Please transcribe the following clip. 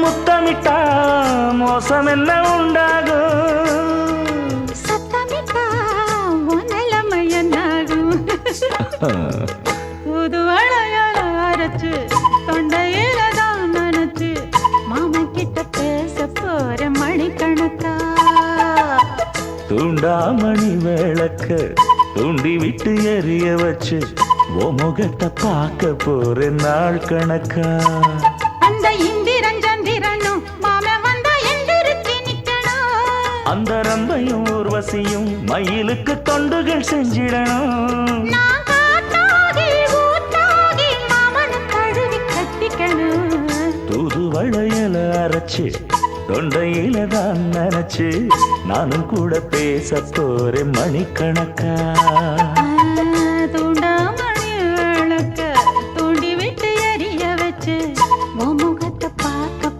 முத்தமிட்டா மோசம் என்ன உண்டாகும், சத்தமிட்டா நிலைமை என்னாகும். புது வளையல அரைச்சு தொண்டையில தான் நினைச்சு மாமன் கிட்ட பேச போற மணிக்கணக்கா. தூண்டாமணி விளக்க தூண்டி விட்டு எரிய வச்சு ஓ முகத்தை பார்க்க போற நாள் கணக்கா. அந்த இந்திரன் சந்திரனும் மாமன் வந்தா எந்திரிச்சு நிக்கணும். அந்த ரம்பையும் ஊர்வசியும் மயிலுக்கு தொண்டுகள் செஞ்சிடணும். நான் காத்தாகி ஊத்தாகி மாமனை தழுவி கட்டிக்கணும். தூது வளையல அரைச்சு தொண்டையில தான் நினைச்சு நானும் கூட பேச போறேன் மணிக்கணக்கா.